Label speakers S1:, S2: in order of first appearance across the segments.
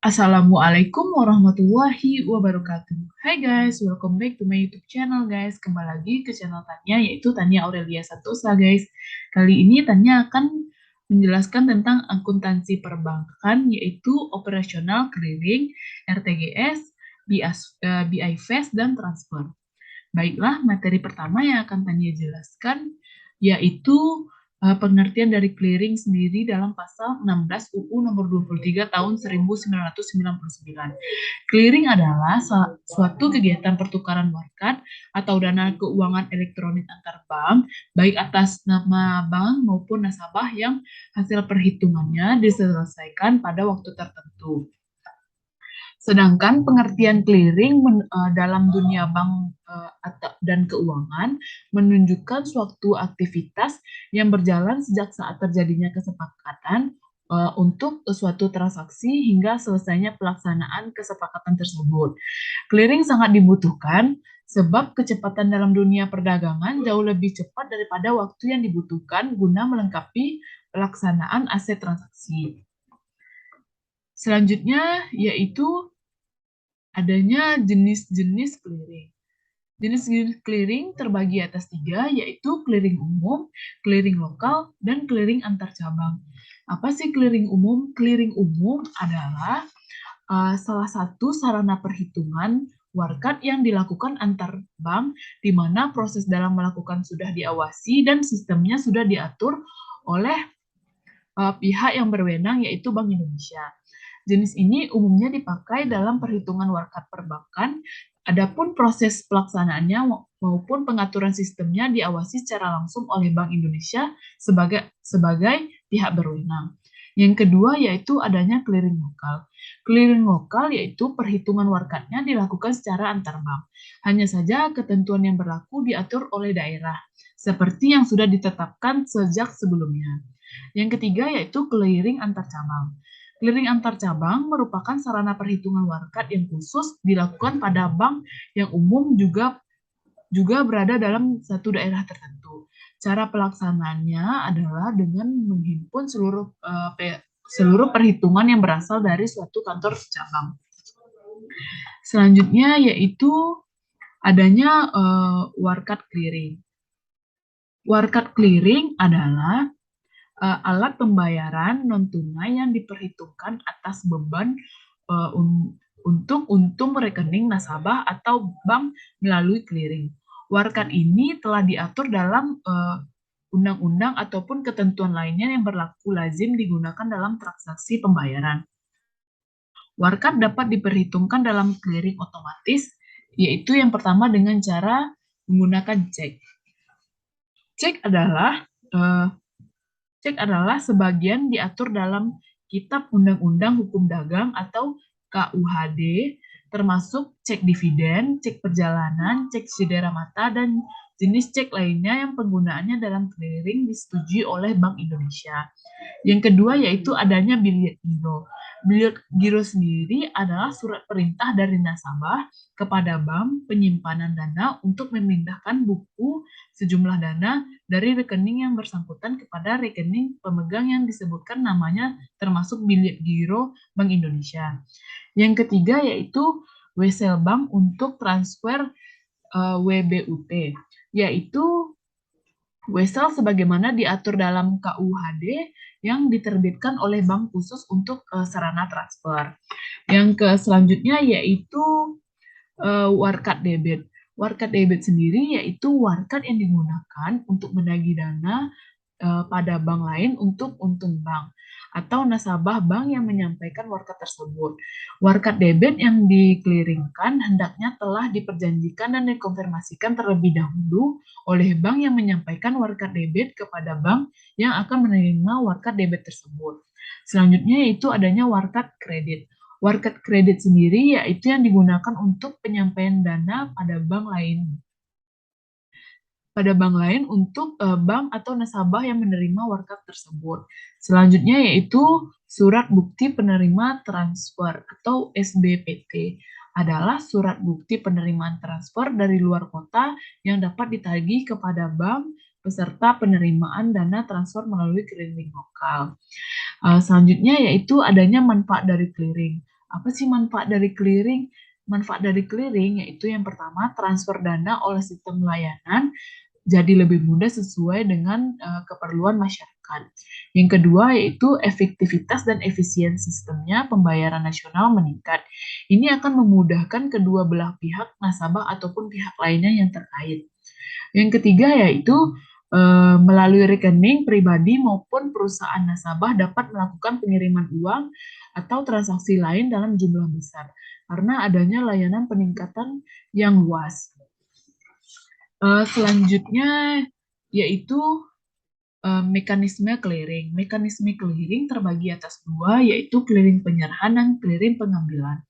S1: Assalamualaikum warahmatullahi wabarakatuh. Hai guys, welcome back to my YouTube channel guys. Kembali lagi ke channel Tania, yaitu Tania Aurelia Santosa guys. Kali ini Tania akan menjelaskan tentang akuntansi perbankan, yaitu operasional clearing, RTGS, BI-FAS, dan transfer. Baiklah, materi pertama yang akan Tania jelaskan yaitu pengertian dari clearing sendiri dalam pasal 16 UU nomor 23 tahun 1999. Clearing adalah suatu kegiatan pertukaran market atau dana keuangan elektronik antar bank, baik atas nama bank maupun nasabah yang hasil perhitungannya diselesaikan pada waktu tertentu. Sedangkan pengertian clearing dalam dunia bank dan keuangan menunjukkan suatu aktivitas yang berjalan sejak saat terjadinya kesepakatan untuk suatu transaksi hingga selesainya pelaksanaan kesepakatan tersebut. Clearing sangat dibutuhkan sebab kecepatan dalam dunia perdagangan jauh lebih cepat daripada waktu yang dibutuhkan guna melengkapi pelaksanaan aset transaksi. Selanjutnya yaitu adanya jenis-jenis clearing. Jenis-jenis clearing terbagi atas 3, yaitu clearing umum, clearing lokal, dan clearing antar cabang. Apa sih clearing umum? Clearing umum adalah salah satu sarana perhitungan warkat yang dilakukan antar bank, di mana proses dalam melakukan sudah diawasi dan sistemnya sudah diatur oleh pihak yang berwenang, yaitu Bank Indonesia. Jenis ini umumnya dipakai dalam perhitungan warkat perbankan, adapun proses pelaksanaannya maupun pengaturan sistemnya diawasi secara langsung oleh Bank Indonesia sebagai pihak berwenang. Yang kedua yaitu adanya clearing lokal. Clearing lokal yaitu perhitungan warkatnya dilakukan secara antar bank. Hanya saja ketentuan yang berlaku diatur oleh daerah, seperti yang sudah ditetapkan sejak sebelumnya. Yang ketiga yaitu clearing antar cabang. Clearing antar cabang merupakan sarana perhitungan warkat yang khusus dilakukan pada bank yang umum juga berada dalam satu daerah tertentu. Cara pelaksanaannya adalah dengan menghimpun seluruh perhitungan yang berasal dari suatu kantor cabang. Selanjutnya yaitu adanya warkat clearing. Warkat clearing adalah alat pembayaran non-tunai yang diperhitungkan atas beban untuk untung rekening nasabah atau bank melalui clearing. Warkat ini telah diatur dalam undang-undang ataupun ketentuan lainnya yang berlaku lazim digunakan dalam transaksi pembayaran. Warkat dapat diperhitungkan dalam clearing otomatis, yaitu yang pertama dengan cara menggunakan cek. Cek adalah sebagian diatur dalam Kitab Undang-Undang Hukum Dagang atau KUHD, termasuk cek dividen, cek perjalanan, cek cedera mata, dan jenis cek lainnya yang penggunaannya dalam clearing disetujui oleh Bank Indonesia. Yang kedua yaitu adanya biliet giro. Biliet giro sendiri adalah surat perintah dari nasabah kepada bank penyimpanan dana untuk memindahkan buku sejumlah dana dari rekening yang bersangkutan kepada rekening pemegang yang disebutkan namanya termasuk biliet giro Bank Indonesia. Yang ketiga yaitu wesel bank untuk transfer WBUT, yaitu wesel sebagaimana diatur dalam KUHD yang diterbitkan oleh bank khusus untuk sarana transfer. Yang selanjutnya yaitu warkat debit. Warkat debit sendiri yaitu warkat yang digunakan untuk menagih dana pada bank lain untuk untung bank atau nasabah bank yang menyampaikan warkat tersebut. Warkat debit yang dikliringkan hendaknya telah diperjanjikan dan dikonfirmasikan terlebih dahulu oleh bank yang menyampaikan warkat debit kepada bank yang akan menerima warkat debit tersebut. Selanjutnya yaitu adanya warkat kredit. Warkat kredit sendiri yaitu yang digunakan untuk penyampaian dana pada bank lain untuk bank atau nasabah yang menerima warkat tersebut. Selanjutnya yaitu surat bukti penerima transfer atau SBPT adalah surat bukti penerimaan transfer dari luar kota yang dapat ditagih kepada bank peserta penerimaan dana transfer melalui clearing lokal. Selanjutnya yaitu adanya manfaat dari clearing. Apa sih manfaat dari clearing? Manfaat dari clearing yaitu yang pertama, transfer dana oleh sistem layanan jadi lebih mudah sesuai dengan keperluan masyarakat. Yang kedua yaitu efektivitas dan efisien sistemnya pembayaran nasional meningkat. Ini akan memudahkan kedua belah pihak, nasabah ataupun pihak lainnya yang terkait. Yang ketiga yaitu melalui rekening pribadi maupun perusahaan nasabah dapat melakukan pengiriman uang atau transaksi lain dalam jumlah besar karena adanya layanan peningkatan yang luas. Selanjutnya yaitu mekanisme clearing. Mekanisme clearing terbagi atas dua, yaitu clearing penyerahan dan clearing pengambilan.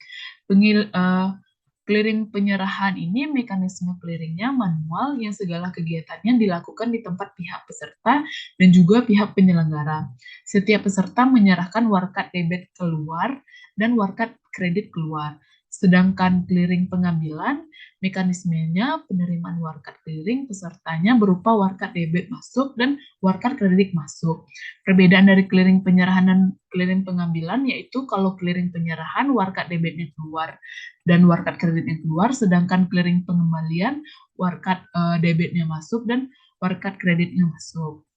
S1: Clearing penyerahan ini mekanisme clearingnya manual yang segala kegiatannya dilakukan di tempat pihak peserta dan juga pihak penyelenggara. Setiap peserta menyerahkan warkat debit keluar dan warkat kredit keluar. Sedangkan clearing pengambilan, mekanismenya penerimaan warkat clearing pesertanya berupa warkat debit masuk dan warkat kredit masuk. Perbedaan dari clearing penyerahan dan clearing pengambilan yaitu kalau clearing penyerahan warkat debitnya keluar dan warkat kreditnya keluar, sedangkan clearing pengembalian warkat debitnya masuk dan warkat kreditnya masuk.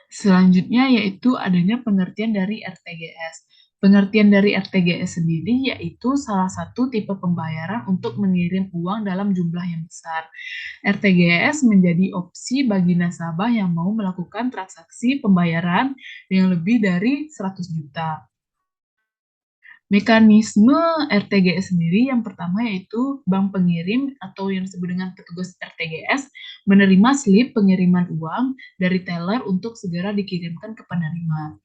S1: Selanjutnya yaitu adanya pengertian dari RTGS. Pengertian dari RTGS sendiri yaitu salah satu tipe pembayaran untuk mengirim uang dalam jumlah yang besar. RTGS menjadi opsi bagi nasabah yang mau melakukan transaksi pembayaran yang lebih dari 100 juta. Mekanisme RTGS sendiri yang pertama yaitu bank pengirim atau yang disebut dengan petugas RTGS menerima slip pengiriman uang dari teller untuk segera dikirimkan ke penerima.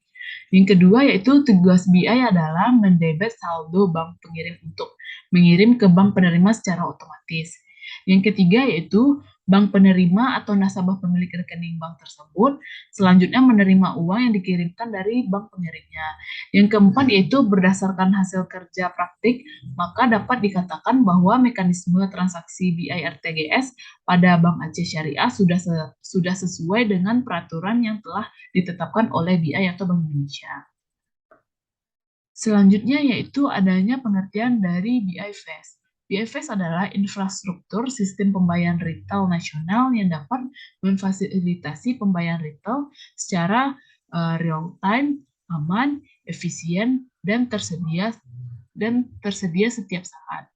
S1: Yang kedua yaitu tugas BI adalah mendebet saldo bank pengirim untuk mengirim ke bank penerima secara otomatis. Yang ketiga yaitu bank penerima atau nasabah pemilik rekening bank tersebut selanjutnya menerima uang yang dikirimkan dari bank pengirimnya. Yang keempat yaitu berdasarkan hasil kerja praktik, maka dapat dikatakan bahwa mekanisme transaksi BI RTGS pada Bank Aceh Syariah sudah sesuai dengan peraturan yang telah ditetapkan oleh BI atau Bank Indonesia. Selanjutnya yaitu adanya pengertian dari BI-FAST. BI-FAST adalah infrastruktur sistem pembayaran retail nasional yang dapat memfasilitasi pembayaran retail secara real time, aman, efisien, dan tersedia setiap saat.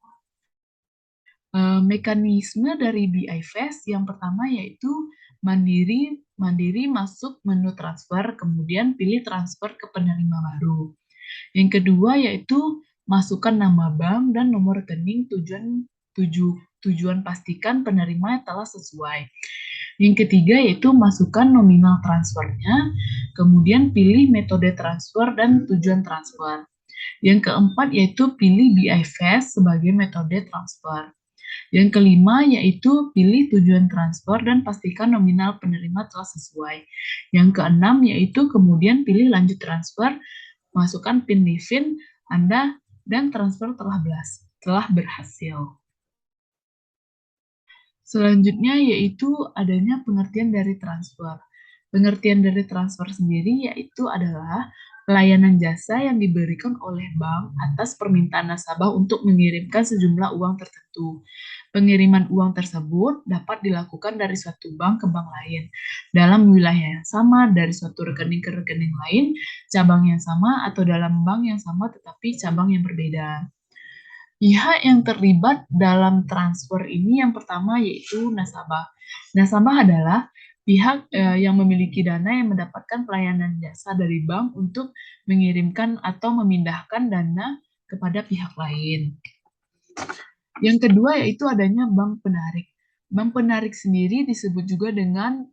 S1: Mekanisme dari BI-FAST yang pertama yaitu mandiri masuk menu transfer, kemudian pilih transfer ke penerima baru. Yang kedua yaitu masukkan nama bank dan nomor rekening tujuan pastikan penerima telah sesuai. Yang ketiga yaitu masukkan nominal transfernya, kemudian pilih metode transfer dan tujuan transfer. Yang keempat yaitu pilih BI-FAST sebagai metode transfer. Yang kelima yaitu pilih tujuan transfer dan pastikan nominal penerima telah sesuai. Yang keenam yaitu kemudian pilih lanjut transfer, masukkan PIN di VIN Anda dan transfer telah berhasil. Selanjutnya yaitu adanya pengertian dari transfer. Pengertian dari transfer sendiri yaitu adalah pelayanan jasa yang diberikan oleh bank atas permintaan nasabah untuk mengirimkan sejumlah uang tertentu. Pengiriman uang tersebut dapat dilakukan dari suatu bank ke bank lain dalam wilayah yang sama, dari suatu rekening ke rekening lain, cabang yang sama, atau dalam bank yang sama tetapi cabang yang berbeda. Pihak yang terlibat dalam transfer ini yang pertama yaitu nasabah. Nasabah adalah pihak yang memiliki dana yang mendapatkan pelayanan jasa dari bank untuk mengirimkan atau memindahkan dana kepada pihak lain. Yang kedua yaitu adanya bank penarik. Bank penarik sendiri disebut juga dengan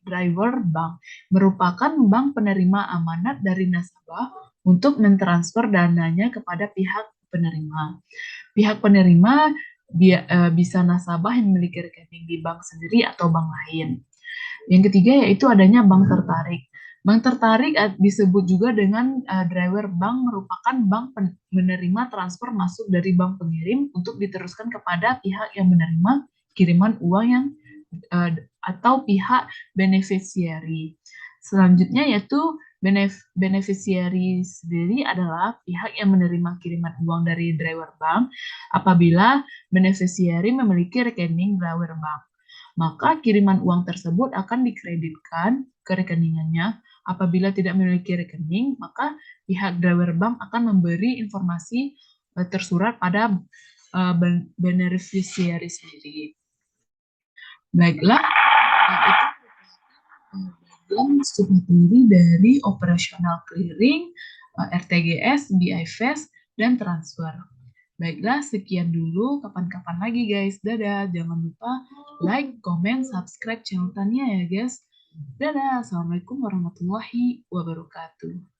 S1: driver bank, merupakan bank penerima amanat dari nasabah untuk mentransfer dananya kepada pihak penerima. Pihak penerima bisa nasabah yang memiliki rekening di bank sendiri atau bank lain. Yang ketiga yaitu adanya bank tertarik. Bank tertarik disebut juga dengan driver bank, merupakan bank menerima transfer masuk dari bank pengirim untuk diteruskan kepada pihak yang menerima kiriman uang yang atau pihak beneficiary. Selanjutnya yaitu beneficiary sendiri adalah pihak yang menerima kiriman uang dari driver bank apabila beneficiary memiliki rekening driver bank. Maka kiriman uang tersebut akan dikreditkan ke rekeningannya. Apabila tidak memiliki rekening, maka pihak driver bank akan memberi informasi tersurat pada beneficiary sendiri. Baiklah, itu bagian submateri dari operasional clearing, RTGS, BIFAS, dan transfer. Baiklah, sekian dulu. Kapan-kapan lagi guys. Dadah. Jangan lupa like, comment, subscribe channel Tania ya guys. Dadah. Assalamualaikum warahmatullahi wabarakatuh.